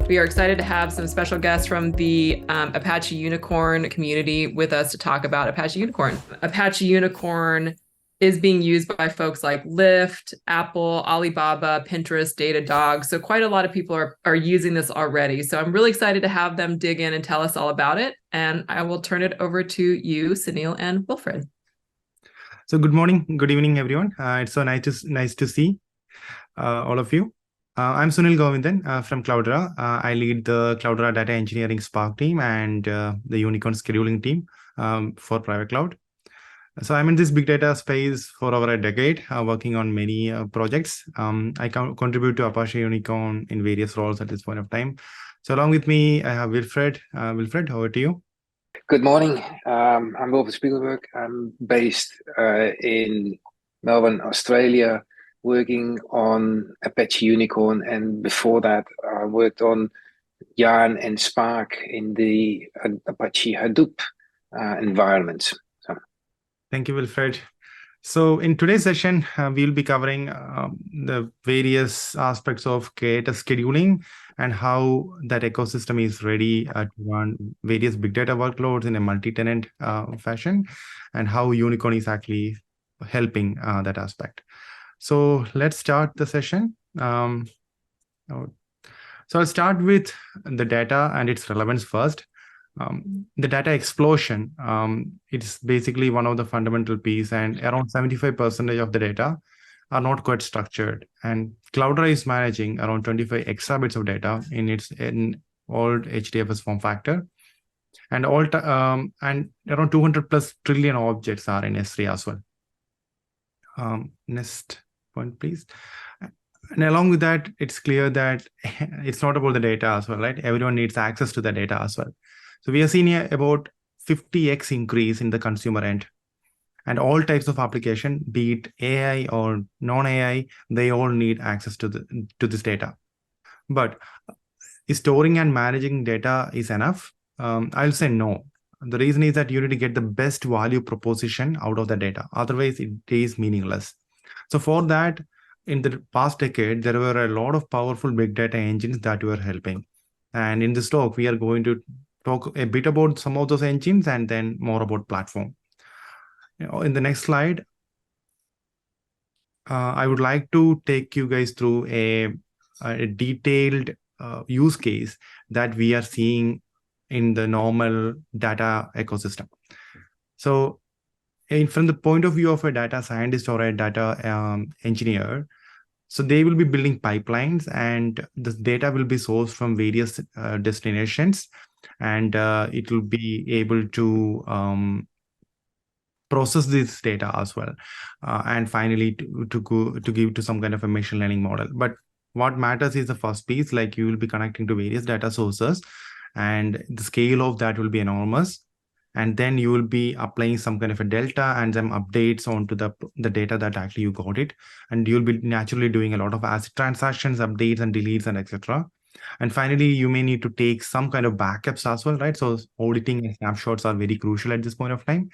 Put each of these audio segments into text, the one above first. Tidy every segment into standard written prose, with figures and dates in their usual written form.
We are excited to have some special guests from the Apache YuniKorn community with us to talk about Apache YuniKorn. Apache YuniKorn is being used by folks like Lyft, Apple, Alibaba, Pinterest, Datadog. So quite a lot of people are using this already. So I'm really excited to have them dig in and tell us all about it. And I will turn it over to you, Sunil and Wilfred. So good morning, good evening, everyone. It's so nice to see all of you. I'm Sunil Govindan from Cloudera. I lead the Cloudera Data Engineering Spark team and the YuniKorn scheduling team for private cloud. So I'm in this big data space for over a decade, working on many projects. I contribute to Apache YuniKorn in various roles at this point of time. So along with me, I have Wilfred. Wilfred, over to you. Good morning. I'm Wilfred Spiegelberg. I'm based in Melbourne, Australia, working on Apache YuniKorn, and before that, I worked on Yarn and Spark in the Apache Hadoop environments. Thank you, Wilfred. So in today's session, we'll be covering the various aspects of data scheduling and how that ecosystem is ready to run various big data workloads in a multi-tenant fashion, and how YuniKorn is actually helping that aspect. So let's start the session. So I'll start with the data and its relevance first. The data explosion, it's basically one of the fundamental pieces, and around 75% of the data are not quite structured. And Cloudera is managing around 25 exabits of data in old HDFS form factor, and and around 200 plus trillion objects are in S3 as well. Next point, please. And along with that, it's clear that it's not about the data as well, right? Everyone needs access to the data as well. So we are seeing about 50x increase in the consumer end, and all types of application, be it AI or non-AI, they all need access to this data. But is storing and managing data is enough? I'll say no. The reason is that you need to get the best value proposition out of the data. Otherwise, it is meaningless. So for that, in the past decade, there were a lot of powerful big data engines that were helping. And in this talk, we are going to talk a bit about some of those engines and then more about platform. In the next slide, I would like to take you guys through a detailed use case that we are seeing in the normal data ecosystem. So from the point of view of a data scientist or a data engineer, so they will be building pipelines, and the data will be sourced from various destinations, and it will be able to process this data as well, and finally to give to some kind of a machine learning model. But what matters is the first piece, like you will be connecting to various data sources, and the scale of that will be enormous. And then you will be applying some kind of a delta and some updates onto the data that actually you got it. And you'll be naturally doing a lot of ACID transactions, updates and deletes and etc. And finally, you may need to take some kind of backups as well, right? So auditing and snapshots are very crucial at this point of time.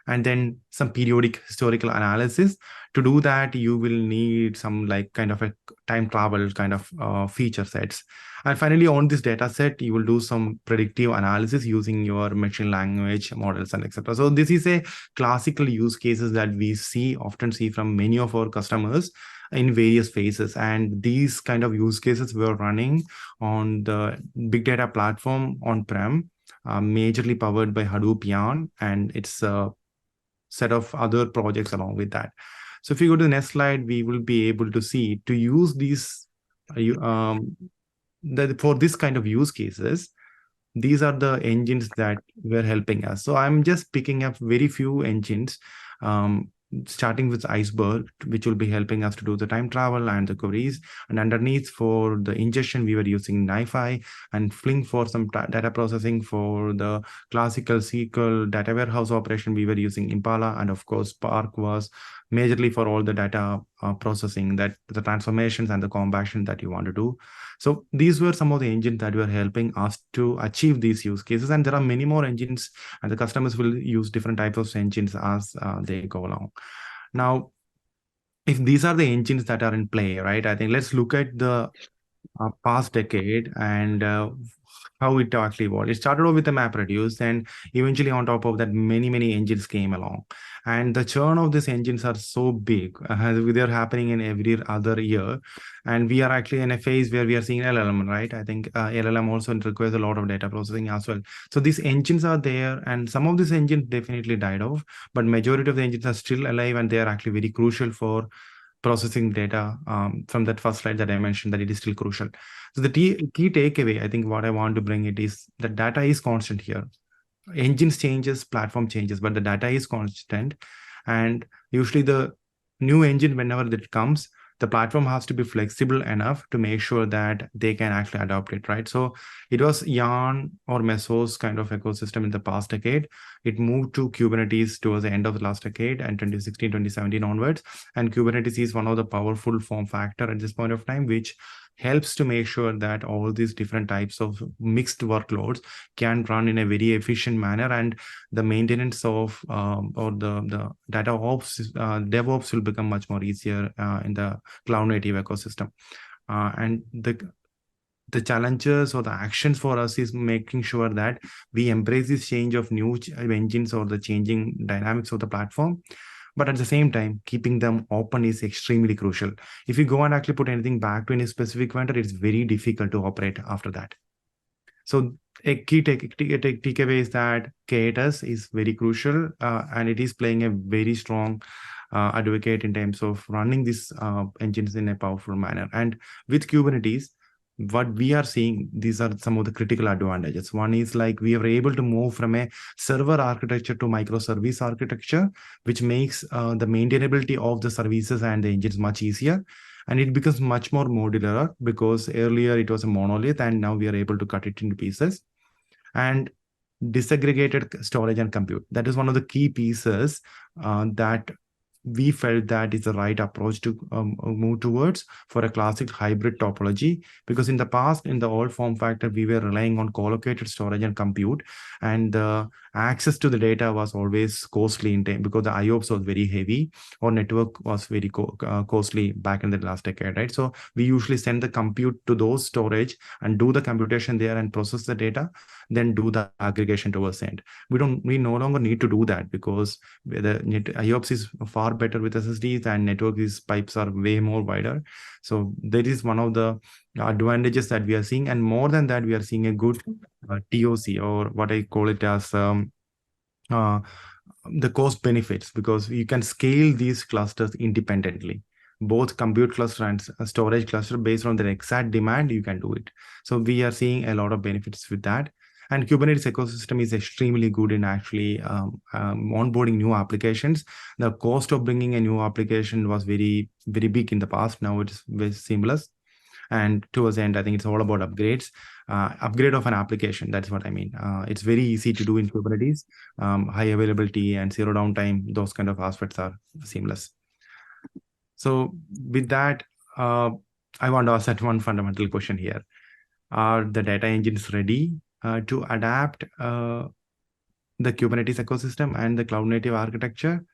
And then some periodic historical analysis. To do that, you will need some like kind of a time travel kind of feature sets. And finally, on this data set, you will do some predictive analysis using your machine language models and etc. So this is a classical use cases that we often see from many of our customers in various phases. And these kind of use cases were running on the big data platform on-prem, majorly powered by Hadoop Yarn, and it's a set of other projects along with that. So if you go to the next slide, we will be able to see to use these for this kind of use cases. These are the engines that were helping us. So I'm just picking up very few engines, starting with Iceberg, which will be helping us to do the time travel and the queries. And underneath for the ingestion, we were using NiFi, and Flink for some data processing. For the classical SQL data warehouse operation, we were using Impala. And of course, Spark was majorly for all the data processing, that the transformations and the compaction that you want to do. So these were some of the engines that were helping us to achieve these use cases. And there are many more engines, and the customers will use different types of engines as they go along. Now, if these are the engines that are in play, right, I think let's look at the past decade and how it actually evolved. It started off with a MapReduce, and eventually on top of that, many engines came along. And the churn of these engines are so big, they're happening in every other year. And we are actually in a phase where we are seeing LLM, right? I think LLM also requires a lot of data processing as well. So these engines are there, and some of these engines definitely died off, but majority of the engines are still alive, and they are actually very crucial for processing data. From that first slide that I mentioned, that it is still crucial. So the key takeaway, I think what I want to bring it is that data is constant here. Engines changes, platform changes, but the data is constant. And usually the new engine, whenever it comes, the platform has to be flexible enough to make sure that they can actually adopt it, right? So it was Yarn or Mesos kind of ecosystem in the past decade. It moved to Kubernetes towards the end of the last decade and 2016, 2017 onwards. And Kubernetes is one of the powerful form factor at this point of time, which helps to make sure that all these different types of mixed workloads can run in a very efficient manner, and the maintenance of or the data ops, DevOps will become much more easier in the cloud native ecosystem. And the challenges or the actions for us is making sure that we embrace this change of new engines or the changing dynamics of the platform. But at the same time, keeping them open is extremely crucial. If you go and actually put anything back to any specific vendor, it's very difficult to operate after that. So a key takeaway is that quotas is very crucial, and it is playing a very strong advocate in terms of running these engines in a powerful manner. And with Kubernetes, what we are seeing, these are some of the critical advantages. One is like we are able to move from a server architecture to microservice architecture, which makes the maintainability of the services and the engines much easier. And it becomes much more modular because earlier it was a monolith, and now we are able to cut it into pieces. And disaggregated storage and compute. That is one of the key pieces that we felt that is the right approach to move towards for a classic hybrid topology, because in the past, in the old form factor, we were relying on co-located storage and compute, and the access to the data was always costly in time because the IOPS was very heavy, or network was very costly back in the last decade, right? So we usually send the compute to those storage and do the computation there and process the data, then do the aggregation towards the end. We no longer need to do that because the IOPS is far better with SSDs, and network pipes are way more wider. So that is one of the advantages that we are seeing. And more than that, we are seeing a good TOC, or what I call it as the cost benefits, because you can scale these clusters independently. Both compute cluster and storage cluster, based on the exact demand, you can do it. So we are seeing a lot of benefits with that. And Kubernetes ecosystem is extremely good in actually onboarding new applications. The cost of bringing a new application was very big in the past. Now it's very seamless. And towards the end, I think it's all about upgrades. Upgrade of an application, that's what I mean. It's very easy to do in Kubernetes. High availability and zero downtime, those kind of aspects are seamless. So with that, I want to ask that one fundamental question here. Are the data engines ready to adapt the Kubernetes ecosystem and the cloud native architecture?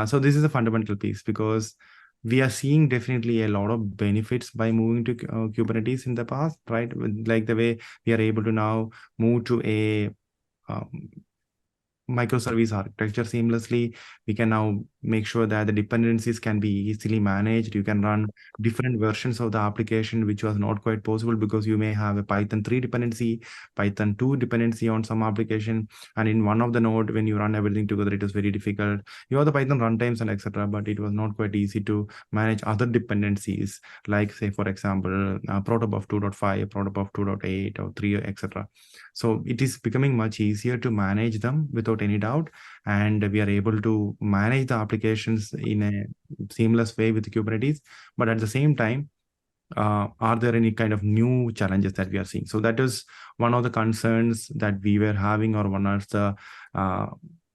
So this is a fundamental piece, because we are seeing definitely a lot of benefits by moving to Kubernetes in the past, right? Like the way we are able to now move to a microservice architecture seamlessly. We can now make sure that the dependencies can be easily managed. You can run different versions of the application, which was not quite possible because you may have a Python 3 dependency, Python 2 dependency on some application. And in one of the node, when you run everything together, it was very difficult. You have the Python runtimes and etc., but it was not quite easy to manage other dependencies, like say, for example, protobuf 2.5, protobuf 2.8 or 3, etc. So it is becoming much easier to manage them without any doubt. And we are able to manage the applications in a seamless way with Kubernetes. But at the same time, are there any kind of new challenges that we are seeing? So that is one of the concerns that we were having, or one of the,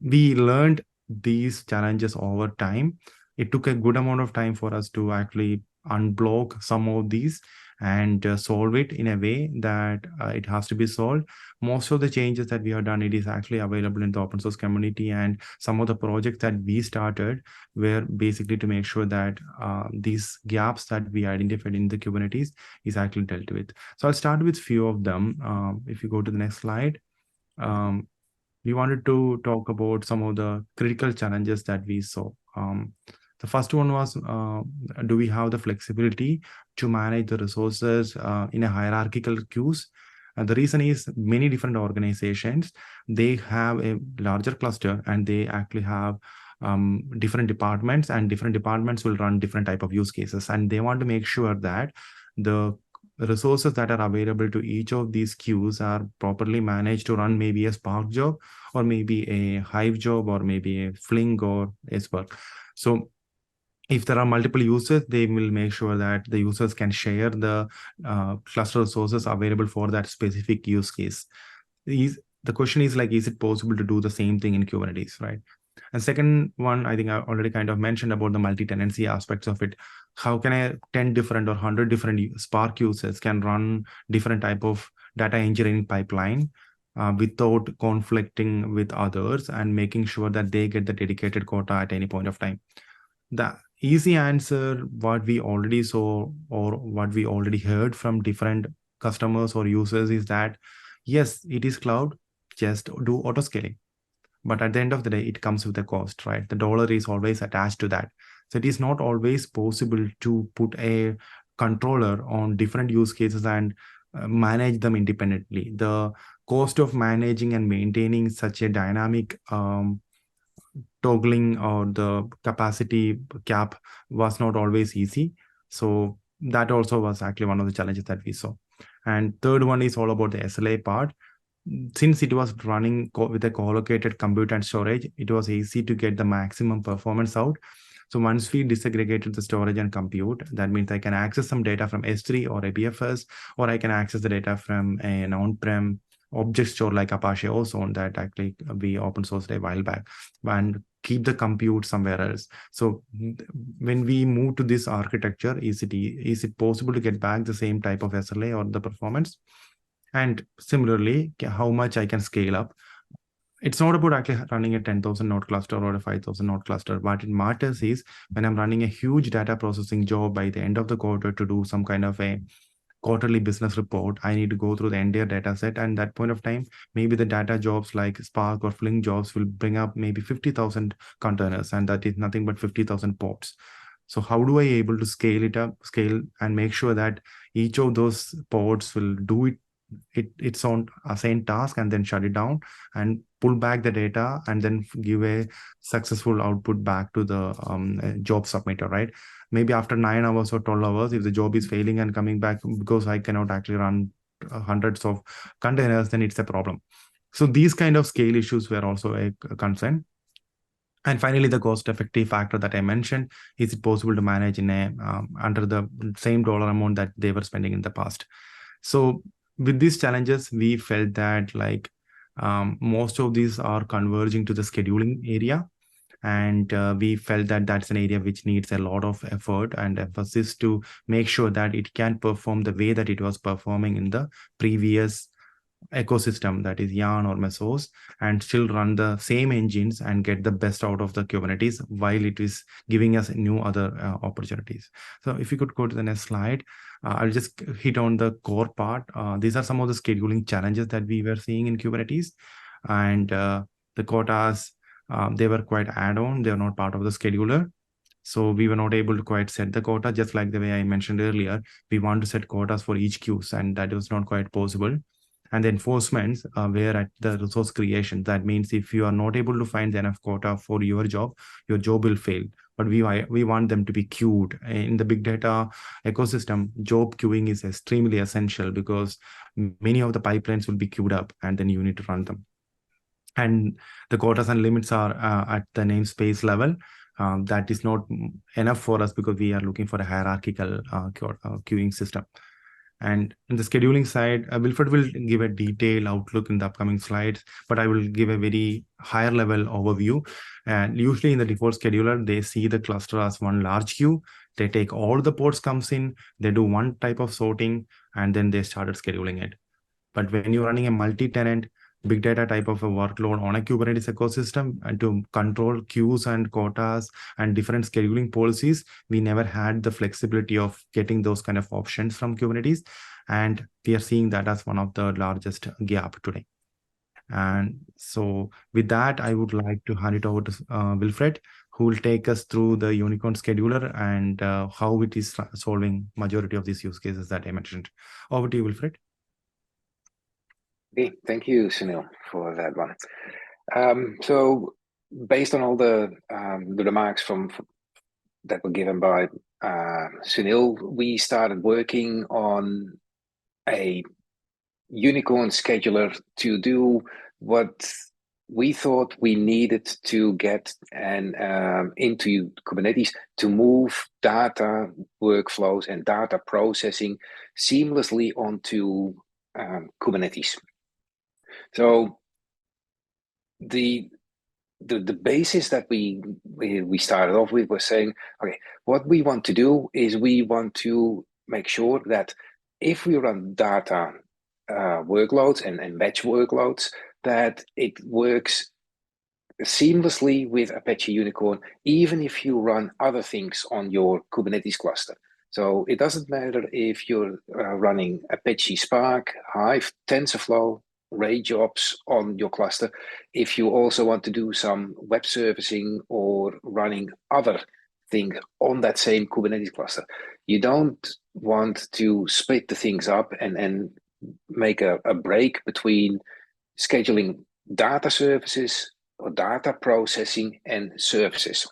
we learned these challenges over time. It took a good amount of time for us to actually unblock some of these and solve it in a way that it has to be solved. Most of the changes that we have done, it is actually available in the open source community, and some of the projects that we started were basically to make sure that these gaps that we identified in the Kubernetes is actually dealt with. So I'll start with few of them. If you go to the next slide, we wanted to talk about some of the critical challenges that we saw. The first one was, do we have the flexibility to manage the resources in a hierarchical queues? The reason is many different organizations, they have a larger cluster and they actually have different departments, and different departments will run different type of use cases. And they want to make sure that the resources that are available to each of these queues are properly managed to run maybe a Spark job, or maybe a Hive job, or maybe a Fling or a Spark. So if there are multiple users, they will make sure that the users can share the cluster resources available for that specific use case. The question is like, is it possible to do the same thing in Kubernetes, right? And second one, I think I already kind of mentioned about the multi-tenancy aspects of it. How can 10 different or 100 different Spark users can run different type of data engineering pipeline without conflicting with others, and making sure that they get the dedicated quota at any point of time? The easy answer, what we already saw or what we already heard from different customers or users, is that yes, it is cloud, just do auto scaling. But at the end of the day, it comes with a cost, right? The dollar is always attached to that. So it is not always possible to put a controller on different use cases and manage them independently. The cost of managing and maintaining such a dynamic toggling or the capacity cap was not always easy. So that also was actually one of the challenges that we saw. And third one is all about the SLA part. Since it was running with a co-located compute and storage, it was easy to get the maximum performance out. So once we disaggregated the storage and compute, that means I can access some data from S3 or a BFS, or I can access the data from an on-prem object store like Apache Ozone that actually we open sourced a while back, and keep the compute somewhere else. So when we move to this architecture, is it possible to get back the same type of SLA or the performance? And similarly, how much I can scale up. It's not about actually running a 10,000 node cluster or a 5,000 node cluster. What it matters is when I'm running a huge data processing job by the end of the quarter to do some kind of a quarterly business report, I need to go through the entire data set. And that point of time, maybe the data jobs like Spark or Fling jobs will bring up maybe 50,000 containers, and that is nothing but 50,000 ports. So how do I able to scale and make sure that each of those pods will do its own assigned task, and then shut it down and pull back the data, and then give a successful output back to the job submitter, right? Maybe after 9 hours or 12 hours, if the job is failing and coming back because I cannot actually run hundreds of containers, then it's a problem. So these kind of scale issues were also a concern. And finally, the cost-effective factor that I mentioned, is it possible to manage in a under the same dollar amount that they were spending in the past? So with these challenges, we felt that like most of these are converging to the scheduling area. And we felt that that's an area which needs a lot of effort and emphasis to make sure that it can perform the way that it was performing in the previous ecosystem, that is Yarn or Mesos, and still run the same engines and get the best out of the Kubernetes while it is giving us new other opportunities. So if you could go to the next slide, I'll just hit on the core part. These are some of the scheduling challenges that we were seeing in Kubernetes. And the quotas, they were quite add-on. They are not part of the scheduler. So we were not able to quite set the quota, just like the way I mentioned earlier. We want to set quotas for each queues, and that was not quite possible. And the enforcements were at the resource creation. That means if you are not able to find enough quota for your job will fail. But we want them to be queued. In the big data ecosystem, job queuing is extremely essential, because many of the pipelines will be queued up, and then you need to run them. And the quotas and limits are at the namespace level. That is not enough for us, because we are looking for a hierarchical queuing system. And in the scheduling side, Wilfred will give a detailed outlook in the upcoming slides, but I will give a very higher level overview. And usually in the default scheduler, they see the cluster as one large queue. They take all the ports comes in, they do one type of sorting, and then they started scheduling it. But when you're running a multi-tenant big data type of a workload on a Kubernetes ecosystem and to control queues and quotas and different scheduling policies, we never had the flexibility of getting those kind of options from Kubernetes. And we are seeing that as one of the largest gap today. And so with that, I would like to hand it over to Wilfred, who will take us through the YuniKorn scheduler and how it is solving majority of these use cases that I mentioned. Over to you, Wilfred. Okay, thank you, Sunil, for that one. So based on all the remarks that were given by Sunil, we started working on a YuniKorn scheduler to do what we thought we needed to get into Kubernetes to move data workflows and data processing seamlessly onto Kubernetes. So the basis that we started off with was saying, okay, what we want to do is we want to make sure that if we run data workloads and batch workloads, that it works seamlessly with Apache YuniKorn, even if you run other things on your Kubernetes cluster. So it doesn't matter if you're running Apache Spark, Hive, TensorFlow, Ray jobs on your cluster. If you also want to do some web servicing or running other things on that same Kubernetes cluster, you don't want to split the things up and make a break between scheduling data services or data processing and services.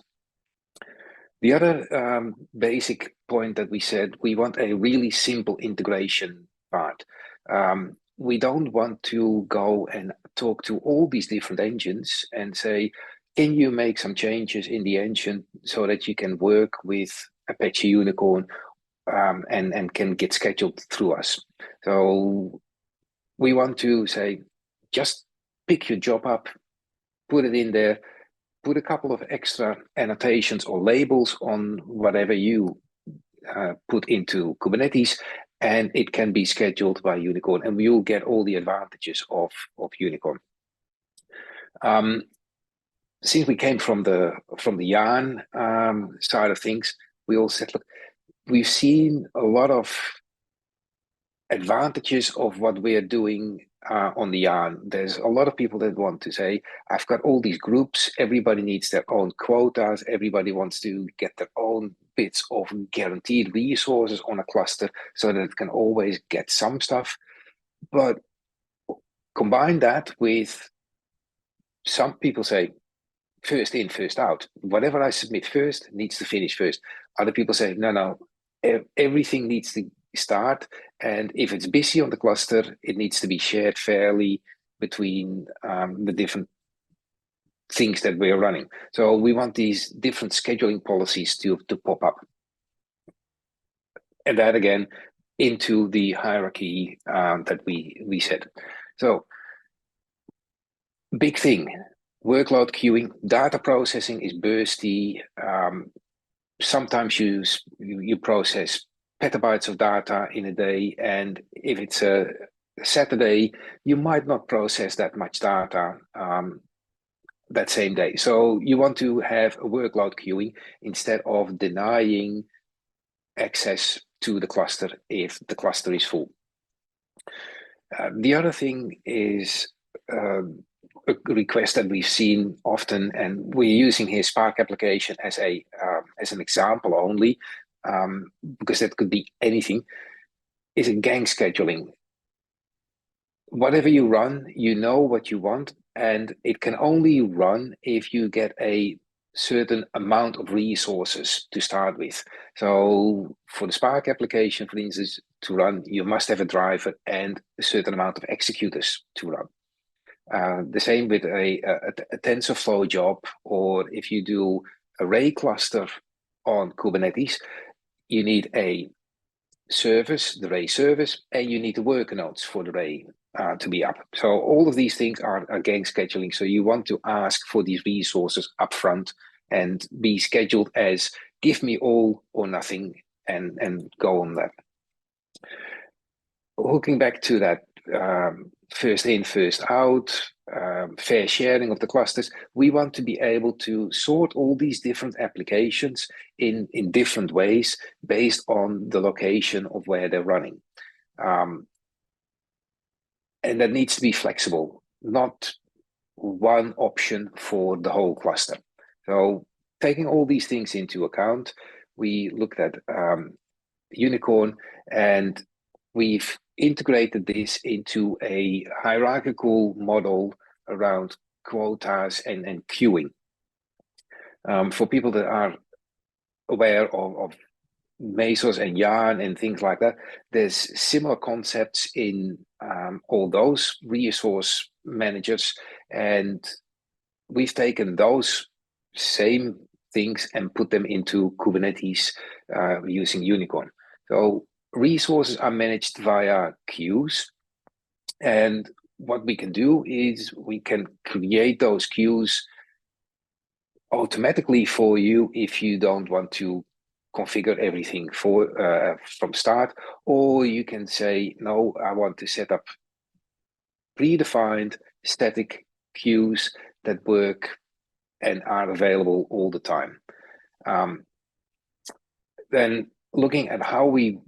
The other basic point that we said, we want a really simple integration part. We don't want to go and talk to all these different engines and say, can you make some changes in the engine so that you can work with Apache YuniKorn and can get scheduled through us? So we want to say, just pick your job up, put it in there, put a couple of extra annotations or labels on whatever you put into Kubernetes, and it can be scheduled by YuniKorn, and we will get all the advantages of YuniKorn. Since we came from the Yarn side of things, we all said, look, we've seen a lot of advantages of what we are doing on the Yarn. There's a lot of people that want to say, I've got all these groups, everybody needs their own quotas, everybody wants to get their own bits of guaranteed resources on a cluster so that it can always get some stuff. But combine that with, some people say, first in, first out. Whatever I submit first needs to finish first. Other people say, no, everything needs to start, and if it's busy on the cluster, it needs to be shared fairly between the different things that we're running. So we want these different scheduling policies to pop up, and that again into the hierarchy that we set. So big thing, workload queuing, data processing is bursty. Sometimes you process petabytes of data in a day, and if it's a Saturday, you might not process that much data that same day. So you want to have a workload queuing instead of denying access to the cluster if the cluster is full. The other thing is a request that we've seen often, and we're using here Spark application as an example only, because that could be anything, is a gang scheduling. Whatever you run, you know what you want, and it can only run if you get a certain amount of resources to start with. So for the Spark application, for instance, to run, you must have a driver and a certain amount of executors to run. The same with a TensorFlow job, or if you do a Ray cluster on Kubernetes, you need a service, the array service, and you need the worker nodes for the array to be up. So all of these things are again scheduling. So you want to ask for these resources upfront and be scheduled as give me all or nothing, and go on that. Hooking back to that first in, first out, fair sharing of the clusters, we want to be able to sort all these different applications in different ways based on the location of where they're running. And that needs to be flexible, not one option for the whole cluster. So taking all these things into account, we looked at YuniKorn, and we've integrated this into a hierarchical model around quotas and queuing. For people that are aware of Mesos and Yarn and things like that, there's similar concepts in all those resource managers, and we've taken those same things and put them into Kubernetes using YuniKorn. So resources are managed via queues, and what we can do is we can create those queues automatically for you if you don't want to configure everything for from start, or you can say, no, I want to set up predefined static queues that work and are available all the time. Then looking at how we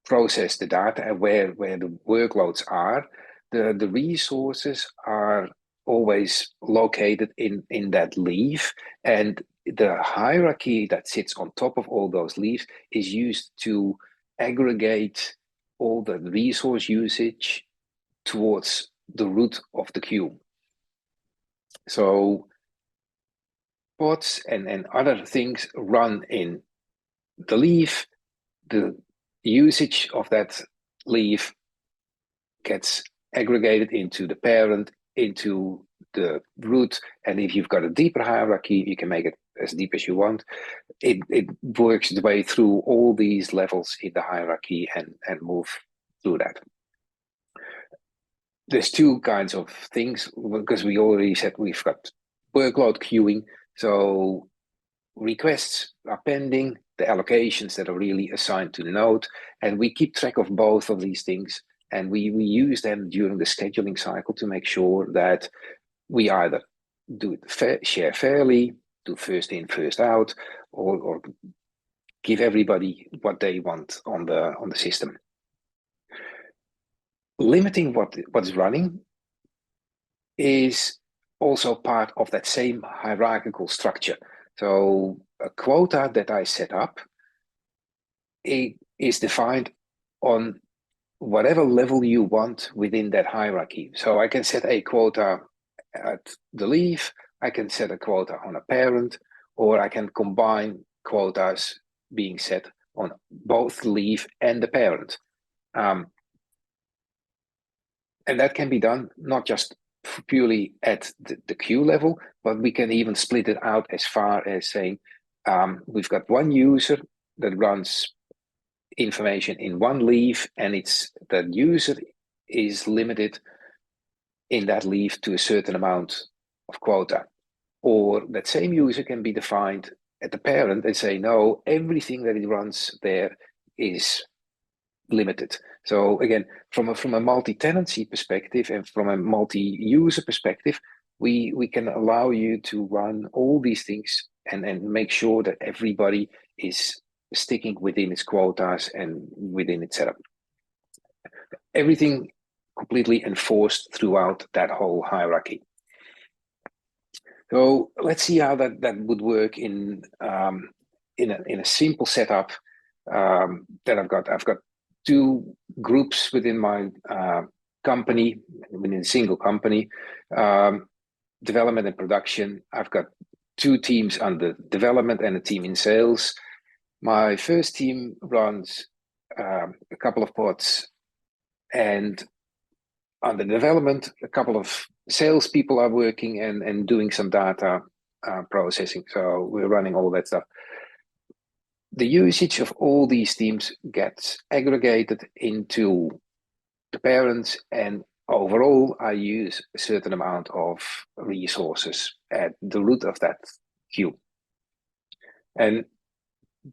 process the data and where the workloads are, the resources are always located in that leaf, and the hierarchy that sits on top of all those leaves is used to aggregate all the resource usage towards the root of the queue. So pods and other things run in the leaf. The usage of that leaf gets aggregated into the parent, into the root, and if you've got a deeper hierarchy, you can make it as deep as you want. It works its way through all these levels in the hierarchy and move through that. There's two kinds of things, because we already said we've got workload queuing. So requests are pending, the allocations that are really assigned to the node, and we keep track of both of these things, and we use them during the scheduling cycle to make sure that we either do it share fairly, do first in, first out, or give everybody what they want on the system. Limiting what's running is also part of that same hierarchical structure. So a quota that I set up, it is defined on whatever level you want within that hierarchy. So I can set a quota at the leaf, I can set a quota on a parent, or I can combine quotas being set on both the leaf and the parent. And that can be done not just purely at the queue level, but we can even split it out as far as saying, we've got one user that runs information in one leaf, and that user is limited in that leaf to a certain amount of quota. Or that same user can be defined at the parent and say, no, everything that it runs there is limited. So again, from a multi-tenancy perspective and from a multi-user perspective, we can allow you to run all these things and make sure that everybody is sticking within its quotas and within its setup. Everything completely enforced throughout that whole hierarchy. So let's see how that would work in a simple setup that I've got. I've got two groups within my company, within a single company, development and production. I've got two teams under development and a team in sales. My first team runs a couple of pods, and under development, a couple of salespeople are working and doing some data processing. So we're running all that stuff. the usage of all these teams gets aggregated into the parents, and overall I use a certain amount of resources at the root of that queue. And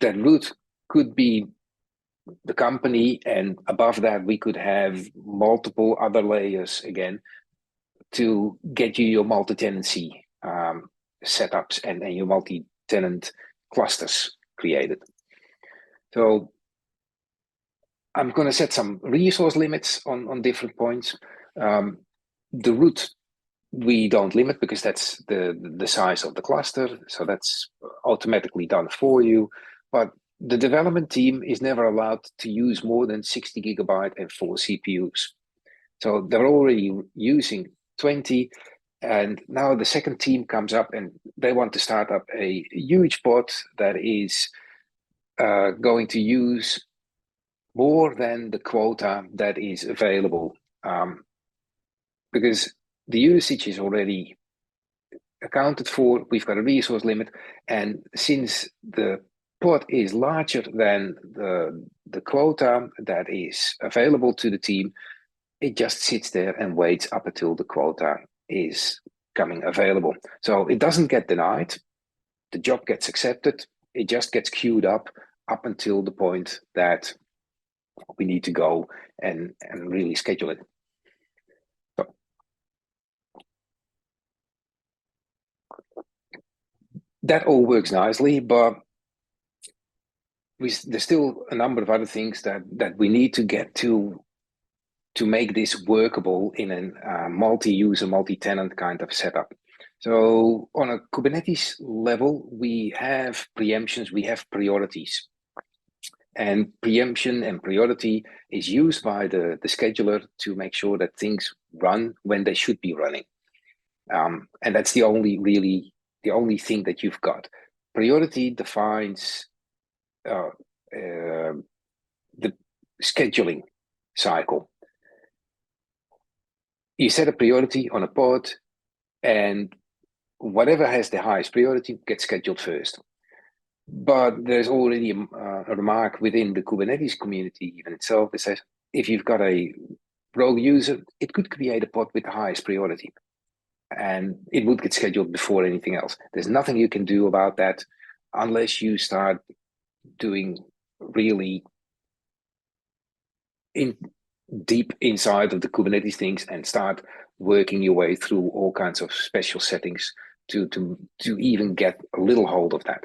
that root could be the company, and above that we could have multiple other layers again to get you your multi-tenancy setups and your multi-tenant clusters created. So I'm going to set some resource limits on different points. The root we don't limit because that's the size of the cluster, so that's automatically done for you. But the development team is never allowed to use more than 60 gigabyte and 4 CPUs. So they're already using 20, and now the second team comes up and they want to start up a huge pod that is going to use more than the quota that is available, because the usage is already accounted for. We've got a resource limit, and since the pod is larger than the quota that is available to the team, it just sits there and waits up until the quota is coming available. So it doesn't get denied, the job gets accepted, it just gets queued up until the point that we need to go and really schedule it. So that all works nicely, but there's still a number of other things that we need to get to make this workable in a multi-user, multi-tenant kind of setup. So on a Kubernetes level, we have preemptions, we have priorities. And preemption and priority is used by the scheduler to make sure that things run when they should be running. And that's the only thing that you've got. Priority defines the scheduling cycle. You set a priority on a pod, and whatever has the highest priority gets scheduled first. But there's already a remark within the Kubernetes community even itself that says, if you've got a rogue user, it could create a pod with the highest priority, and it would get scheduled before anything else. There's nothing you can do about that unless you start doing really deep inside of the Kubernetes things and start working your way through all kinds of special settings to even get a little hold of that.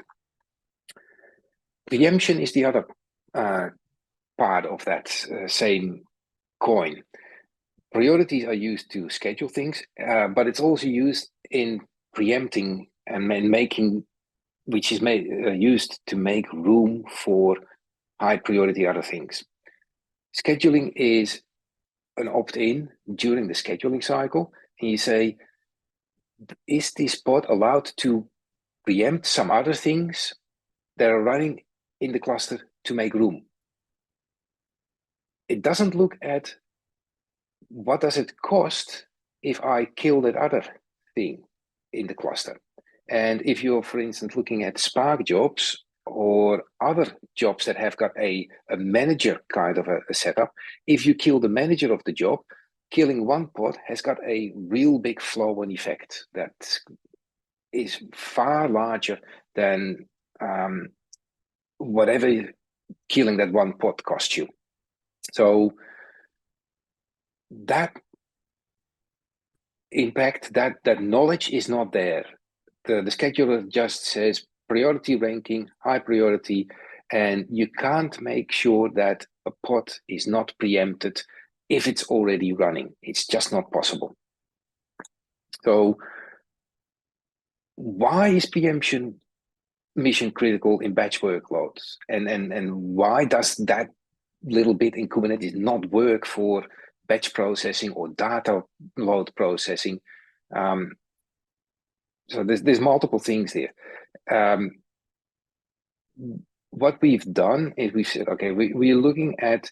Preemption is the other part of that same coin. Priorities are used to schedule things, but it's also used in preempting and making, which is used to make room for high priority other things. Scheduling is an opt-in during the scheduling cycle, and you say, is this pod allowed to preempt some other things that are running in the cluster to make room? It doesn't look at what does it cost if I kill that other thing in the cluster. And if you're, for instance, looking at Spark jobs or other jobs that have got a manager kind of a setup, if you kill the manager of the job, killing one pod has got a real big flow-on effect that is far larger than whatever killing that one pod costs you. So that impact, that knowledge is not there. The scheduler just says priority ranking, high priority, and you can't make sure that a pod is not preempted if it's already running. It's just not possible. So why is preemption mission critical in batch workloads? And why does that little bit in Kubernetes not work for batch processing or data load processing? So there's multiple things there. What we've done is we've said, okay, we're looking at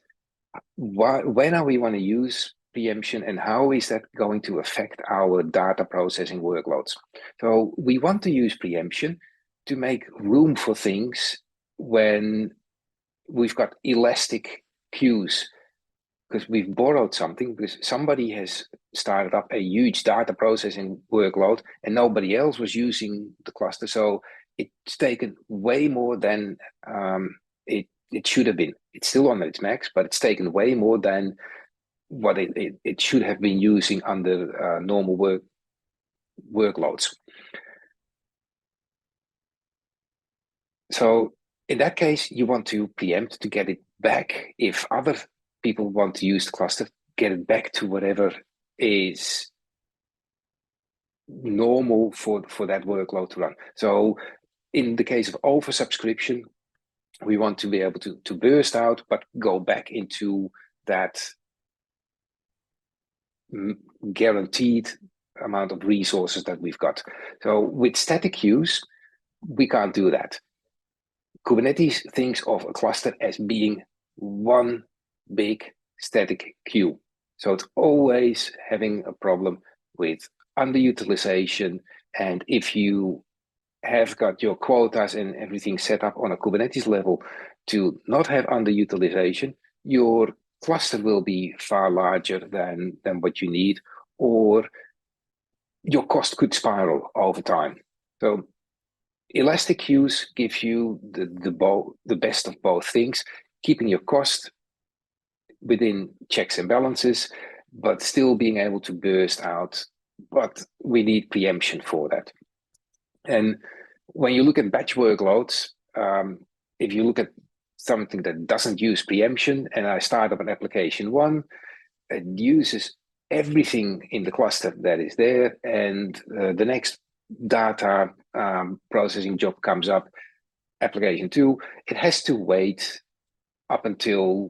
when are we want to use preemption and how is that going to affect our data processing workloads. So we want to use preemption to make room for things when we've got elastic queues, because we've borrowed something, because somebody has started up a huge data processing workload and nobody else was using the cluster. So it's taken way more than it should have been. It's still on its max, but it's taken way more than what it should have been using under normal workloads. So in that case, you want to preempt to get it back. If other people want to use the cluster, get it back to whatever is normal for that workload to run. So in the case of oversubscription, we want to be able to burst out, but go back into that guaranteed amount of resources that we've got. So with static queues, we can't do that. Kubernetes thinks of a cluster as being one big static queue. So it's always having a problem with underutilization. And if you have got your quotas and everything set up on a Kubernetes level to not have underutilization, your cluster will be far larger than what you need, or your cost could spiral over time. So elastic queues give you the best of both things, keeping your cost within checks and balances, but still being able to burst out. But we need preemption for that. And when you look at batch workloads, if you look at something that doesn't use preemption, and I start up an application 1, it uses everything in the cluster that is there, and the next data processing job comes up, application 2, it has to wait up until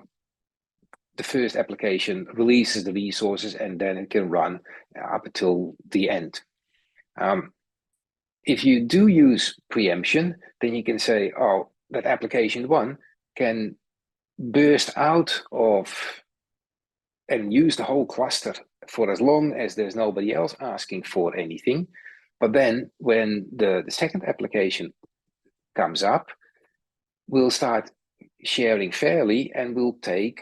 the first application releases the resources, and then it can run up until the end. If you do use preemption, then you can say, oh, that application 1 can burst out of and use the whole cluster for as long as there's nobody else asking for anything. But then when the second application comes up, we'll start sharing fairly, and we'll take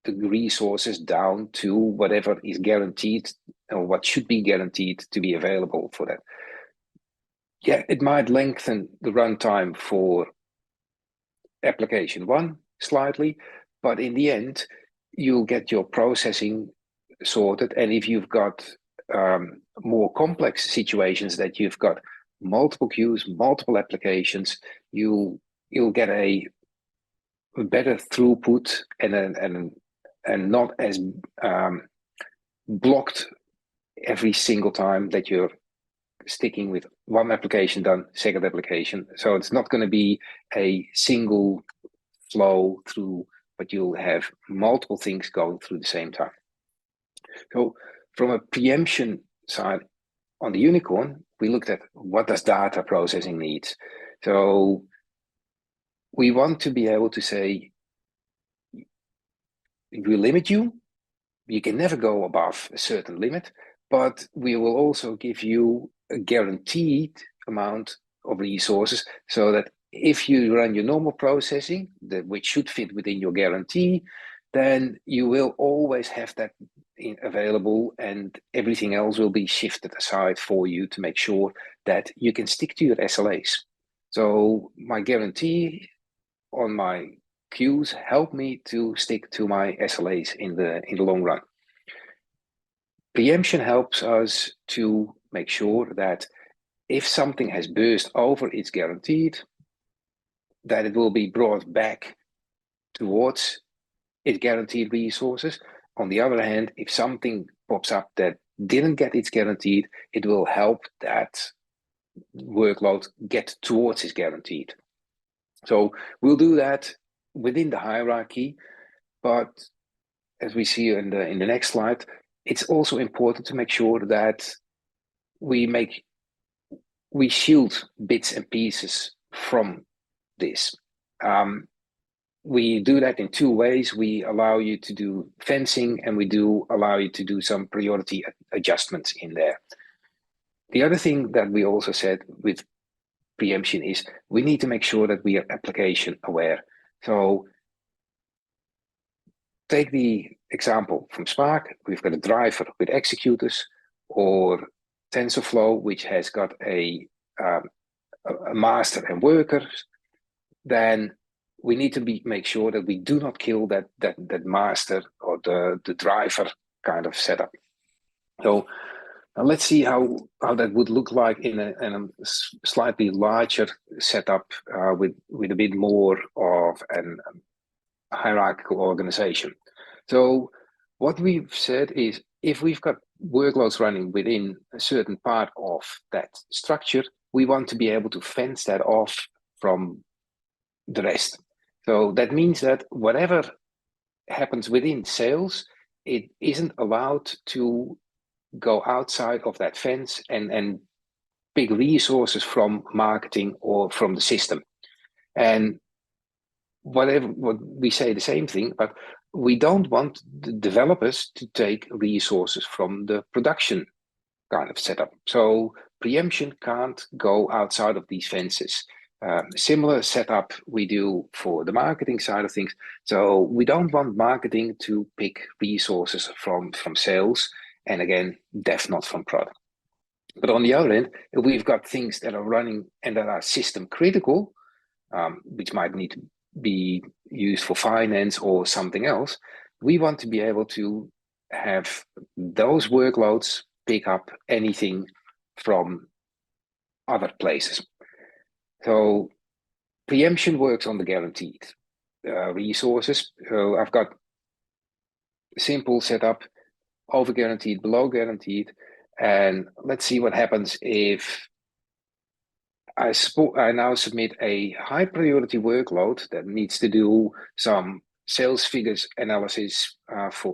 the resources down to whatever is guaranteed or what should be guaranteed to be available for that. Yeah, it might lengthen the runtime for application 1 slightly, but in the end, you'll get your processing sorted. And if you've got more complex situations that you've got multiple queues, multiple applications, you'll get a better throughput and not as blocked every single time that you're sticking with one application done, second application. So it's not going to be a single flow through, but you'll have multiple things going through the same time. So from a preemption side on the YuniKorn, we looked at what does data processing need. So we want to be able to say, we limit you. You can never go above a certain limit, but we will also give you a guaranteed amount of resources, so that if you run your normal processing, which should fit within your guarantee, then you will always have that available, and everything else will be shifted aside for you to make sure that you can stick to your SLAs. So my guarantee on my queues help me to stick to my SLAs in the long run. Preemption helps us to make sure that if something has burst over its guaranteed, that it will be brought back towards its guaranteed resources. On the other hand, if something pops up that didn't get its guaranteed, it will help that workload get towards its guaranteed. So we'll do that within the hierarchy, but as we see in the next slide, it's also important to make sure that we shield bits and pieces from this. We do that in 2 ways. We allow you to do fencing, and we do allow you to do some priority adjustments in there. The other thing that we also said with preemption is we need to make sure that we are application aware. So take the example from Spark. We've got a driver with executors, or TensorFlow, which has got a master and workers. Then we need to make sure that we do not kill that master or the driver kind of setup. So now let's see how that would look like in a slightly larger setup with a bit more of an hierarchical organization. So what we've said is, if we've got workloads running within a certain part of that structure, we want to be able to fence that off from the rest. So that means that whatever happens within sales, it isn't allowed to go outside of that fence and pick resources from marketing or from the system. And what we say the same thing, but we don't want the developers to take resources from the production kind of setup. So preemption can't go outside of these fences. Similar setup we do for the marketing side of things. So we don't want marketing to pick resources from sales, and again, dev not from product. But on the other end, if we've got things that are running and that are system critical, which might need to be used for finance or something else, we want to be able to have those workloads pick up anything from other places. So preemption works on the guaranteed resources. So I've got simple setup, over guaranteed, below guaranteed, and let's see what happens if I now submit a high priority workload that needs to do some sales figures analysis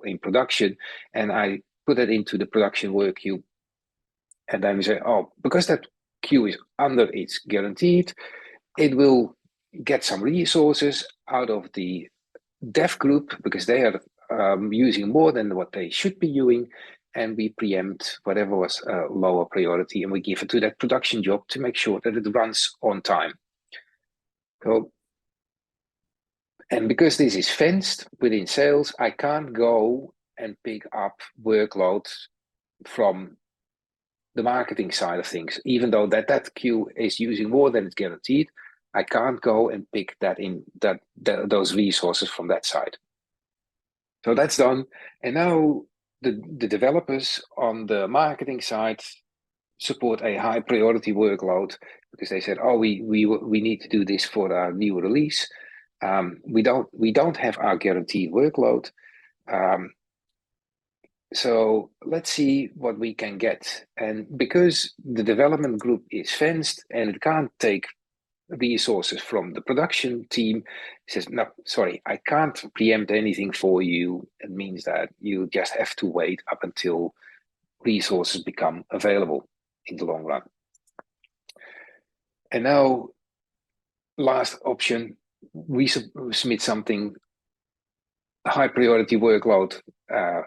in production, and I put it into the production work queue. And then we say, oh, because that queue is under its guaranteed, it will get some resources out of the dev group because they are using more than what they should be doing, and we preempt whatever was a lower priority, and we give it to that production job to make sure that it runs on time. So, and because this is fenced within sales, I can't go and pick up workloads from the marketing side of things. Even though that queue is using more than it's guaranteed, I can't go and pick those resources from that side. So that's done. And now the developers on the marketing side support a high priority workload because they said, oh, we need to do this for our new release. We don't have our guaranteed workload. So let's see what we can get. And because the development group is fenced and it can't take resources from the production team, it says, no, sorry, I can't preempt anything for you. It means that you just have to wait up until resources become available in the long run. And now, last option, we submit something, a high priority workload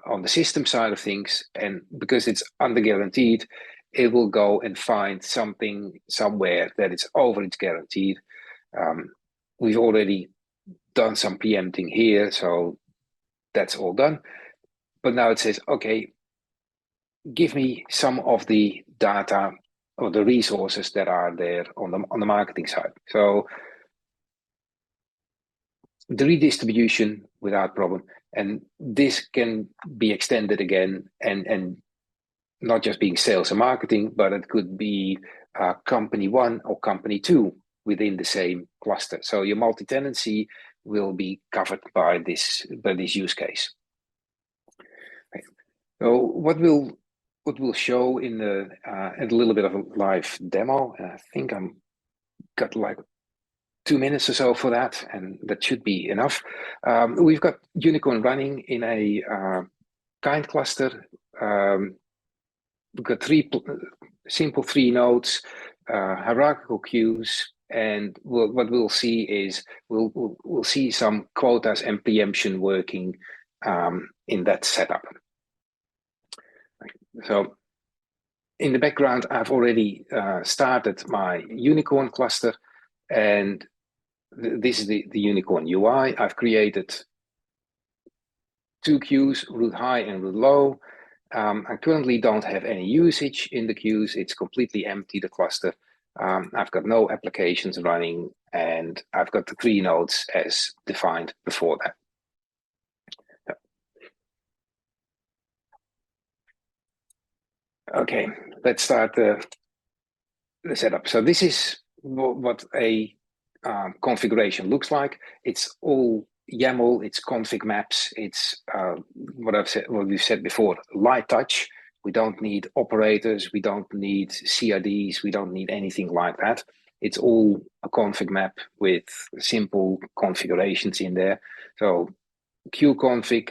on the system side of things, and because it's under guaranteed, it will go and find something somewhere that it's over its guaranteed. We've already done some preempting here, so that's all done. But now it says, okay, give me some of the data or the resources that are there on the marketing side. So the redistribution without problem, and this can be extended again and not just being sales and marketing, but it could be company 1 or company 2 within the same cluster. So your multi-tenancy will be covered by this use case. Okay. So what we'll show in a little bit of a live demo, and I think I'm got like 2 minutes or so for that, and that should be enough. We've got YuniKorn running in a kind cluster. We've got simple 3 nodes, hierarchical queues, and what we'll see is we'll see some quotas and preemption working in that setup. So in the background, I've already started my YuniKorn cluster, and this is the YuniKorn UI. I've created 2 queues, root high and root low. I currently don't have any usage in the queues. It's completely empty, the cluster. I've got no applications running, and I've got the 3 nodes as defined before that. Okay, let's start the setup. So this is what a configuration looks like. It's all YAML, it's config maps, it's what we've said before, light touch. We don't need operators, we don't need CRDs, we don't need anything like that. It's all a config map with simple configurations in there. So queue config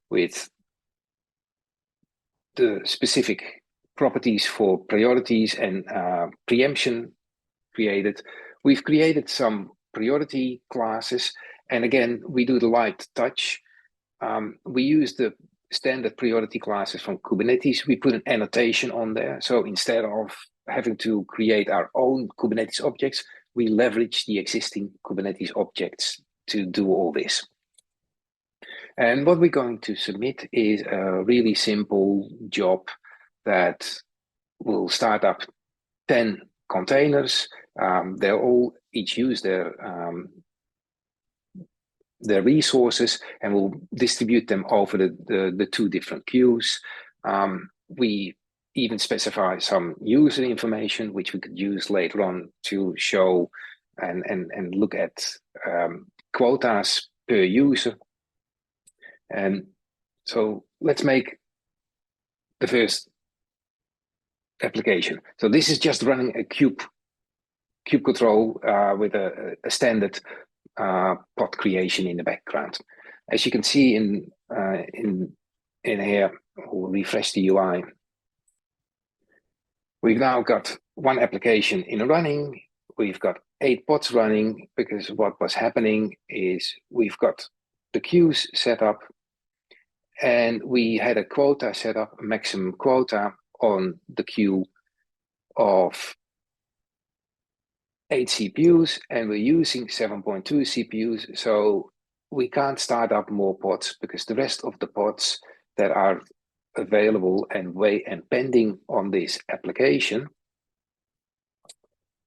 with the specific properties for priorities and preemption created. We've created some priority classes, and again, we do the light touch. We use the standard priority classes from Kubernetes. We put an annotation on there. So instead of having to create our own Kubernetes objects, we leverage the existing Kubernetes objects to do all this. And what we're going to submit is a really simple job that will start up 10 containers. They'll all each use their resources, and we'll distribute them over the 2 different queues. We even specify some user information, which we could use later on to show and look at quotas per user. And so let's make the first application. So this is just running a kube control with a standard pod creation in the background. As you can see in here, we'll refresh the UI. We've now got 1 application in running. We've got 8 pods running, because what was happening is we've got the queues set up, and we had a quota set up, a maximum quota on the queue of 8 CPUs, and we're using 7.2 CPUs. So we can't start up more pods, because the rest of the pods that are available and pending on this application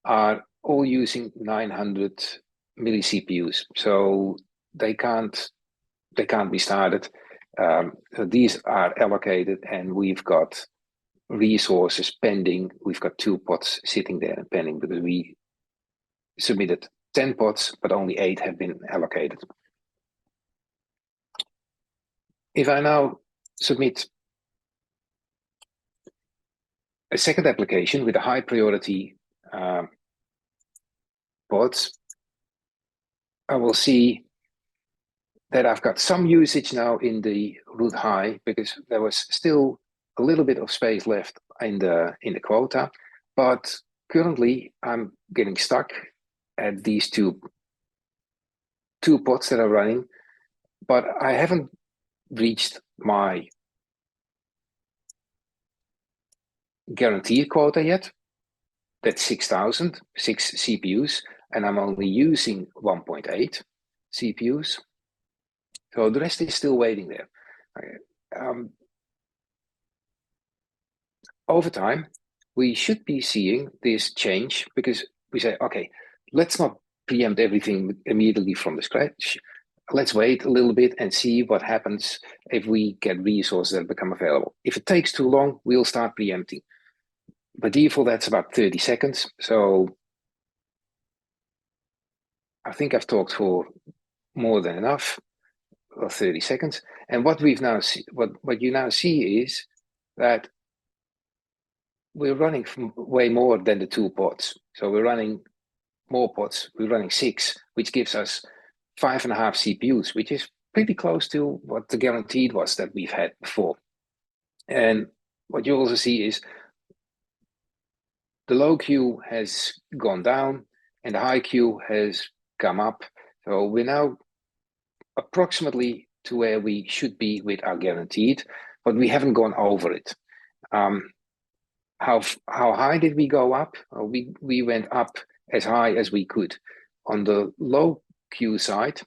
are all using 900 milli CPUs. So they can't be started. So these are allocated, and we've got resources pending. We've got 2 pods sitting there and pending, because we submitted 10 pods, but only 8 have been allocated. If I now submit a second application with a high priority pods, I will see that I've got some usage now in the root high, because there was still a little bit of space left in the quota, but currently I'm getting stuck at these two pods that are running, but I haven't reached my guaranteed quota yet. That's 6,000, 6 CPUs, and I'm only using 1.8 CPUs. So the rest is still waiting there. Over time, we should be seeing this change, because we say, okay, let's not preempt everything immediately from the scratch. Let's wait a little bit and see what happens if we get resources that become available. If it takes too long, we'll start preempting. By default, that's about 30 seconds. So I think I've talked for more than enough of 30 seconds. And what we've now what you now see is that we're running way more than the 2 pods. So we're running more pods. We're running 6, which gives us 5.5 CPUs, which is pretty close to what the guaranteed was that we've had before. And what you also see is the low queue has gone down and the high queue has come up. So we're now approximately to where we should be with our guaranteed, but we haven't gone over it. how high did we go up? We went up as high as we could. On the low queue side,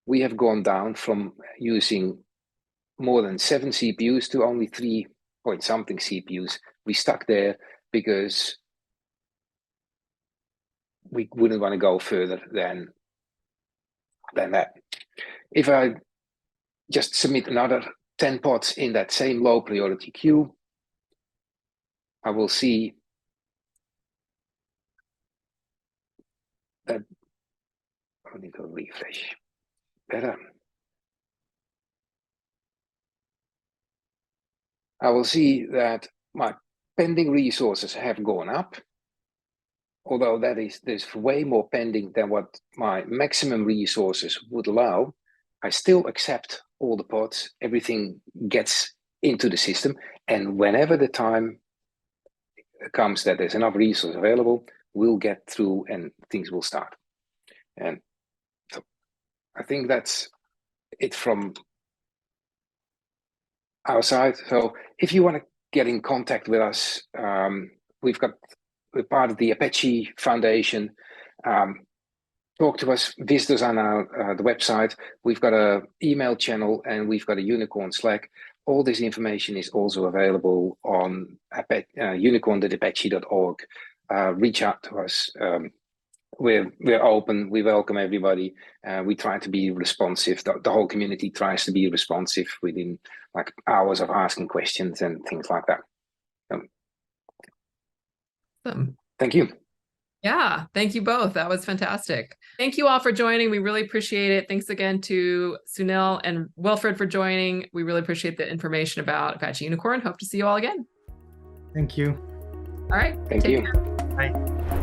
we have gone down from using more than 7 CPUs to only 3 point something CPUs. We stuck there because we wouldn't want to go further than that. If I just submit another 10 pods in that same low priority queue, I will see that I need to refresh. Better. I will see that my pending resources have gone up, although there's way more pending than what my maximum resources would allow. I still accept all the pods, everything gets into the system, and whenever the time comes that there's enough resource available, we'll get through and things will start. And so I think that's it from our side. So if you want to get in contact with us, we're part of the Apache Foundation. Talk to us, visit us on the website. We've got an email channel and we've got a YuniKorn Slack. All this information is also available on unicorn.apache.org. Reach out to us. We're open. We welcome everybody. We try to be responsive. The whole community tries to be responsive within like hours of asking questions and things like that. Thank you. Yeah, thank you both. That was fantastic. Thank you all for joining. We really appreciate it. Thanks again to Sunil and Wilfred for joining. We really appreciate the information about Apache YuniKorn. Hope to see you all again. Thank you. All right. Thank you. Care. Bye.